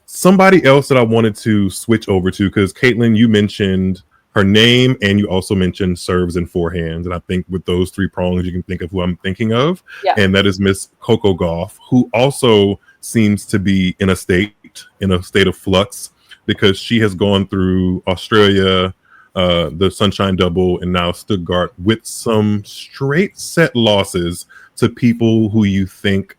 Somebody else that I wanted to switch over to, because Caitlin, you mentioned her name and you also mentioned serves and forehands. And I think with those three prongs, you can think of who I'm thinking of. Yeah. And that is Miss Coco Gauff, who also seems to be in a state of flux because she has gone through Australia, the Sunshine Double, and now Stuttgart with some straight set losses to people who you think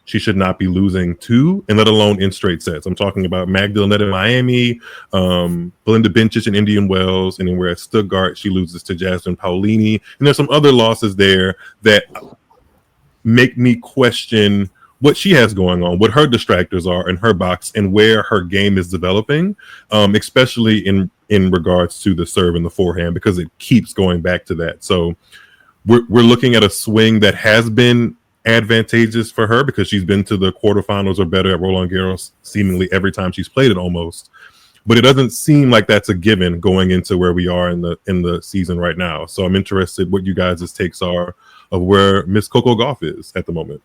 she should not be losing to, and let alone in straight sets. I'm talking about Magdalene in Miami, Belinda Bencic in Indian Wells, and then we're at Stuttgart, she loses to Jasmine Paolini. And there's some other losses there that make me question what she has going on, what her distractors are in her box, and where her game is developing, especially in regards to the serve and the forehand, because it keeps going back to that. So we're looking at a swing that has been advantageous for her because she's been to the quarterfinals or better at Roland Garros seemingly every time she's played it almost. But it doesn't seem like that's a given going into where we are in the season right now. So I'm interested what you guys' takes are of where Miss Coco Gauff is at the moment.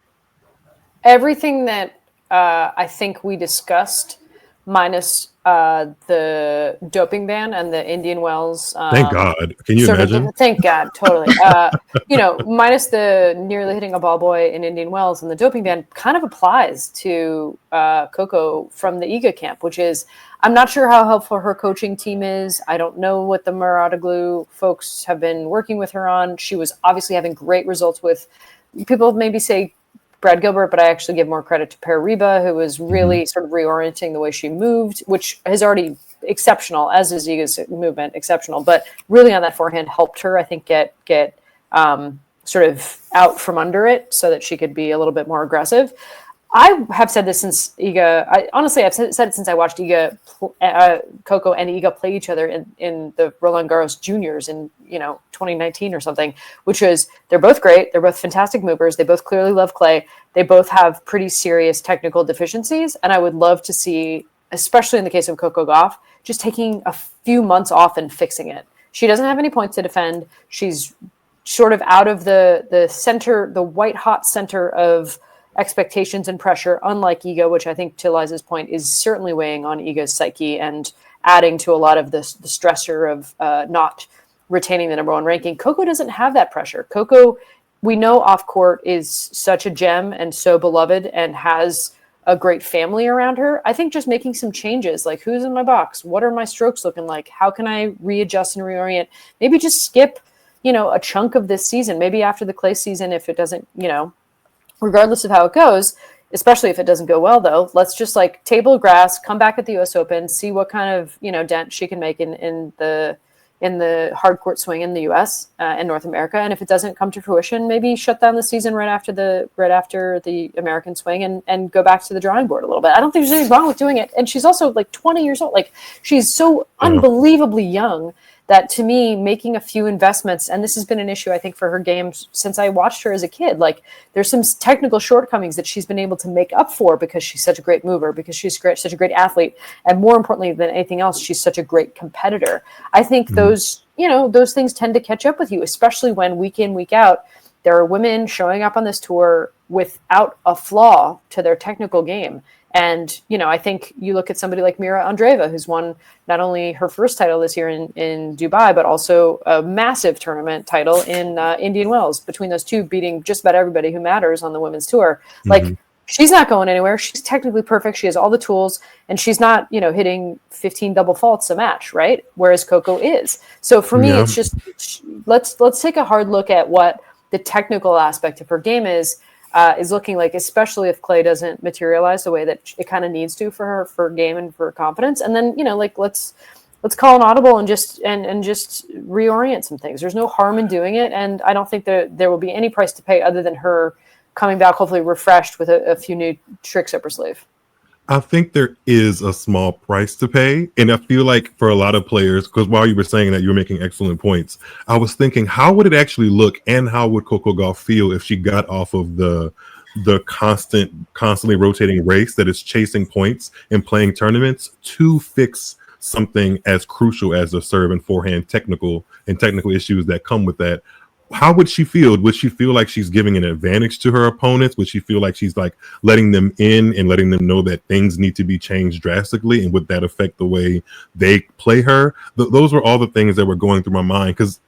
Everything that I think we discussed, minus the doping ban and the Indian Wells. Thank God. Can you imagine? Thank God, totally. Minus the nearly hitting a ball boy in Indian Wells and the doping ban kind of applies to Coco from the Iga camp, which is, I'm not sure how helpful her coaching team is. I don't know what the Muratoglu folks have been working with her on. She was obviously having great results with, people maybe say Brad Gilbert, but I actually give more credit to Parariba, who was really sort of reorienting the way she moved, which is already exceptional, as is Iga's movement, exceptional. But really on that forehand helped her, I think, get sort of out from under it so that she could be a little bit more aggressive. I have said this since Iga. I've said it since I watched Iga, Coco, and Iga play each other in the Roland Garros Juniors in 2019 or something. Which is, they're both great. They're both fantastic movers. They both clearly love clay. They both have pretty serious technical deficiencies, and I would love to see, especially in the case of Coco Gauff, just taking a few months off and fixing it. She doesn't have any points to defend. She's sort of out of the center, the white hot center of expectations and pressure, unlike Iga, which I think, to Liza's point, is certainly weighing on Iga's psyche and adding to a lot of the stressor of not retaining the number one ranking. Coco doesn't have that pressure. Coco, we know off court, is such a gem and so beloved and has a great family around her. I think just making some changes, like who's in my box? What are my strokes looking like? How can I readjust and reorient? Maybe just skip, a chunk of this season. Maybe after the clay season, if it doesn't, regardless of how it goes, especially if it doesn't go well, though, let's just table grass, come back at the US Open, see what kind of, dent she can make in the hard court swing in the US and North America. And if it doesn't come to fruition, maybe shut down the season right after the American swing and go back to the drawing board a little bit. I don't think there's anything wrong with doing it. And she's also 20 years old. She's so unbelievably young that, to me, making a few investments, and this has been an issue, I think, for her game since I watched her as a kid. There's some technical shortcomings that she's been able to make up for because she's such a great mover, because she's such a great athlete, and more importantly than anything else, she's such a great competitor. I think those things tend to catch up with you, especially when week in, week out, there are women showing up on this tour without a flaw to their technical game. And, I think you look at somebody like Mira Andreeva, who's won not only her first title this year in Dubai, but also a massive tournament title in Indian Wells, between those two, beating just about everybody who matters on the women's tour. She's not going anywhere. She's technically perfect. She has all the tools, and she's not, hitting 15 double faults a match, right? Whereas Coco is. So for me, it's just, let's take a hard look at what the technical aspect of her game is looking like, especially if clay doesn't materialize the way that it kind of needs to for her, for game and for confidence. And then, let's call an audible and just reorient some things. There's no harm in doing it. And I don't think that there will be any price to pay other than her coming back, hopefully refreshed with a few new tricks up her sleeve. I think there is a small price to pay. And I feel like for a lot of players, because while you were saying that, you were making excellent points, I was thinking, how would it actually look and how would Coco Gauff feel if she got off of the constantly rotating race that is chasing points and playing tournaments to fix something as crucial as the serve and forehand technical issues that come with that? how would she feel? Would she feel like she's giving an advantage to her opponents? Would she feel like she's like letting them in and letting them know that things need to be changed drastically? And would that affect the way they play her? Those were all the things that were going through my mind, because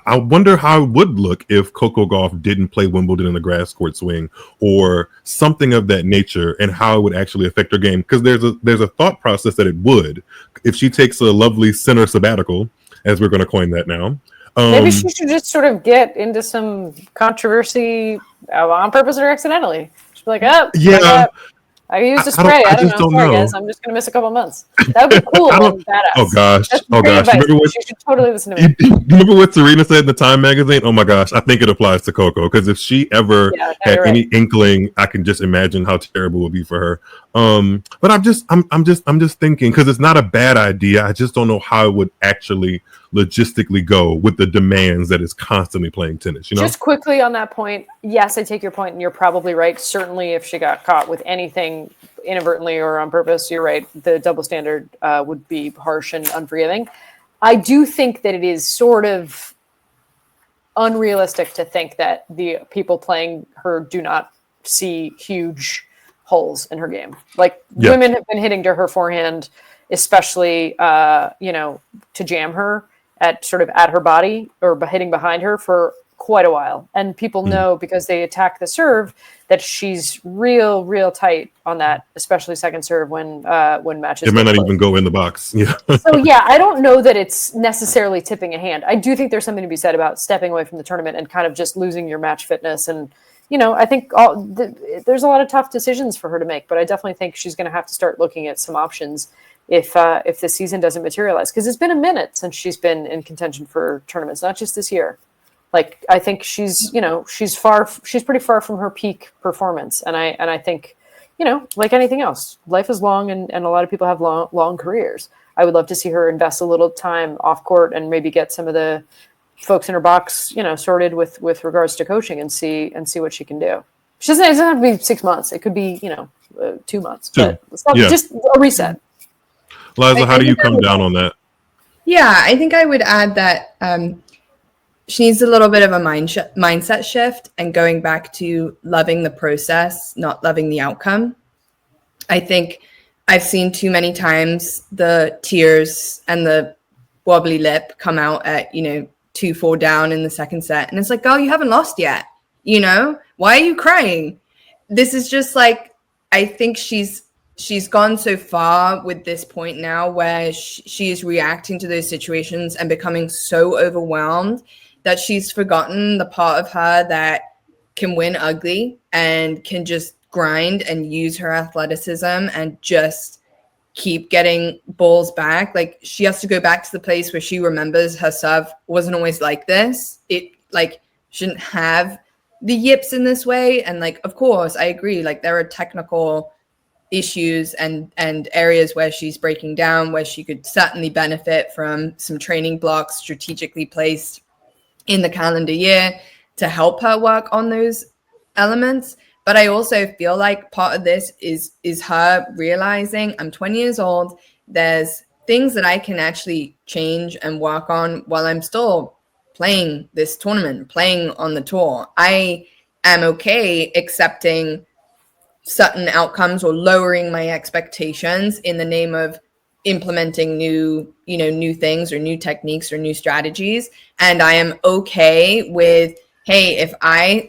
I wonder how it would look if Coco Gauff didn't play Wimbledon in the grass court swing or something of that nature, and how it would actually affect her game. Because there's a thought process that it would, if she takes a lovely center sabbatical, as we're going to coin that now. Maybe she should just sort of get into some controversy on purpose or accidentally. She'd be like, oh, yeah, I used a spray. I don't know. Guys, I'm just going to miss a couple months. That would be cool and badass. Oh, gosh. That's oh, gosh. You should totally listen to me. You remember what Serena said in the Time magazine? Oh, my gosh. I think it applies to Coco, because if she ever had any inkling, I can just imagine how terrible it would be for her. But I'm just thinking, because it's not a bad idea. I just don't know how it would actually logistically go with the demands that is constantly playing tennis. You know, just quickly on that point. Yes, I take your point, and you're probably right. Certainly, if she got caught with anything inadvertently or on purpose, you're right. The double standard would be harsh and unforgiving. I do think that it is sort of unrealistic to think that the people playing her do not see huge holes in her game. Like women have been hitting to her forehand, especially to jam her at her body or hitting behind her for quite a while. And people know, because they attack the serve, that she's real tight on that, especially second serve when matches. It might not even go in the box. Yeah. So I don't know that it's necessarily tipping a hand. I do think there's something to be said about stepping away from the tournament and kind of just losing your match fitness. And I think there's a lot of tough decisions for her to make, but I definitely think she's going to have to start looking at some options if the season doesn't materialize, because it's been a minute since she's been in contention for tournaments, not just this year. Like, I think she's pretty far from her peak performance. And I think, like anything else, life is long, and a lot of people have long careers. I would love to see her invest a little time off court and maybe get some of the folks in her box, sorted with regards to coaching, and see what she can do. It doesn't have to be 6 months. It could be, 2 months, but just a reset. Liza, how do you come down on that? Yeah, I think I would add that she needs a little bit of a mindset shift and going back to loving the process, not loving the outcome. I think I've seen too many times the tears and the wobbly lip come out at, 2-4 down in the second set. And it's like, girl, you haven't lost yet. Why are you crying? This is just like, I think she's gone so far with this point now where she is reacting to those situations and becoming so overwhelmed that she's forgotten the part of her that can win ugly and can just grind and use her athleticism and just keep getting balls back. Like, she has to go back to the place where she remembers her serve wasn't always like this. It shouldn't have the yips in this way. And of course, I agree. There are technical issues and areas where she's breaking down, where she could certainly benefit from some training blocks strategically placed in the calendar year to help her work on those elements. But I also feel like part of this is her realizing, I'm 20 years old. There's things that I can actually change and work on while I'm still playing this tournament, playing on the tour. I am okay accepting certain outcomes or lowering my expectations in the name of implementing new things or new techniques or new strategies. And I am okay with, hey, if I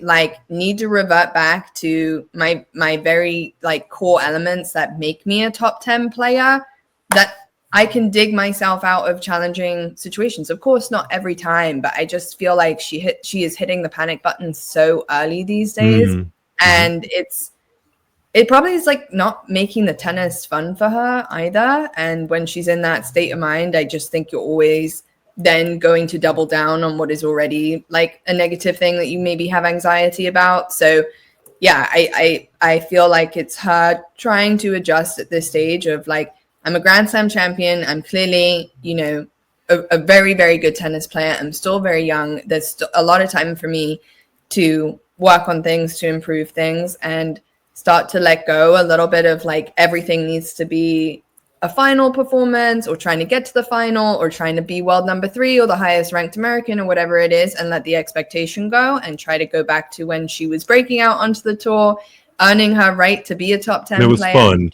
need to revert back to my very core elements that make me a top 10 player, that I can dig myself out of challenging situations. Of course, not every time, but I just feel like she is hitting the panic button so early these days. Mm-hmm. And it probably is not making the tennis fun for her either. And when she's in that state of mind, I just think you're always then going to double down on what is already a negative thing that you maybe have anxiety about. So yeah, I feel like it's her trying to adjust at this stage of I'm a Grand Slam champion. I'm clearly, a very, very good tennis player. I'm still very young. There's a lot of time for me to work on things, to improve things, and start to let go a little bit of everything needs to be a final performance or trying to get to the final or trying to be world number 3 or the highest ranked American or whatever it is, and let the expectation go and try to go back to when she was breaking out onto the tour, earning her right to be a top 10 And it was player. fun.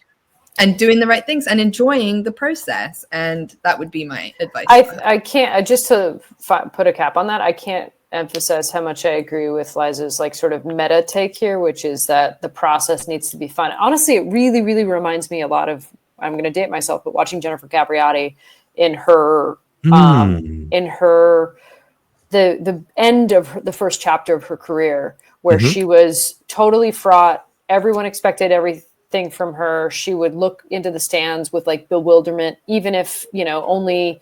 And doing the right things and enjoying the process. And that would be my advice. I can't, just to put a cap on that, I can't emphasize how much I agree with Liza's like sort of meta take here, which is that the process needs to be fun. Honestly, it really, really reminds me a lot of, I'm going to date myself, but watching Jennifer Capriati in her, the end of the first chapter of her career, where she was totally fraught. Everyone expected everything from her. She would look into the stands with like bewilderment, even if, only,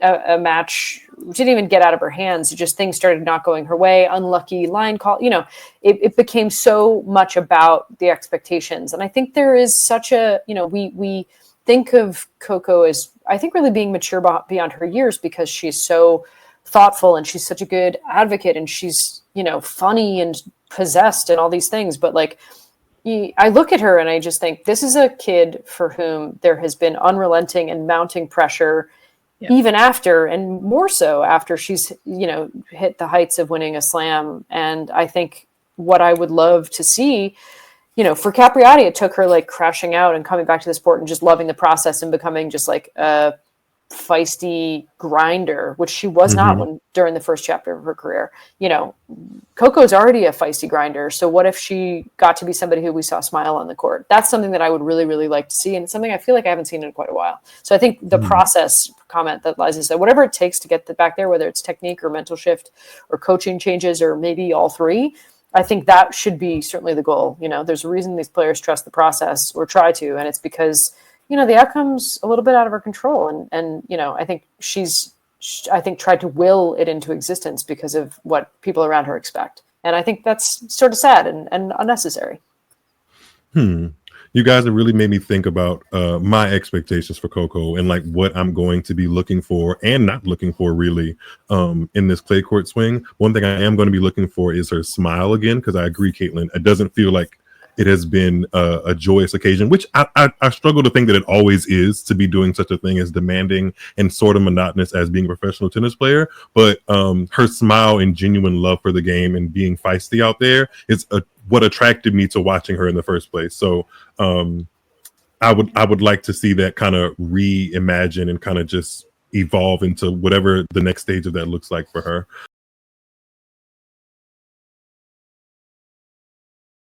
a match didn't even get out of her hands. Just things started not going her way. Unlucky line call. It became so much about the expectations. And I think there is such a, we think of Coco as, I think, really being mature beyond her years because she's so thoughtful and she's such a good advocate and she's, funny and possessed and all these things. But like, I look at her and I just think this is a kid for whom there has been unrelenting and mounting pressure. Yeah. Even after, and more so after she's, hit the heights of winning a slam. And I think what I would love to see, for Capriati, it took her like crashing out and coming back to the sport and just loving the process and becoming just like a feisty grinder, which she was not during the first chapter of her career. Coco's already a feisty grinder. So what if she got to be somebody who we saw smile on the court? That's something that I would really, really like to see. And it's something I feel like I haven't seen in quite a while. So I think the process comment that Liza said, whatever it takes to get back there, whether it's technique or mental shift or coaching changes, or maybe all three, I think that should be certainly the goal. There's a reason these players trust the process or try to, and it's because the outcome's a little bit out of her control. And I think she's tried to will it into existence because of what people around her expect. And I think that's sort of sad and unnecessary. You guys have really made me think about my expectations for Coco and like what I'm going to be looking for and not looking for really in this clay court swing. One thing I am going to be looking for is her smile again, because I agree, Caitlin, it doesn't feel like it has been a joyous occasion, which I struggle to think that it always is, to be doing such a thing as demanding and sort of monotonous as being a professional tennis player. But her smile and genuine love for the game and being feisty out there is what attracted me to watching her in the first place. So I would like to see that kind of reimagine and kind of just evolve into whatever the next stage of that looks like for her.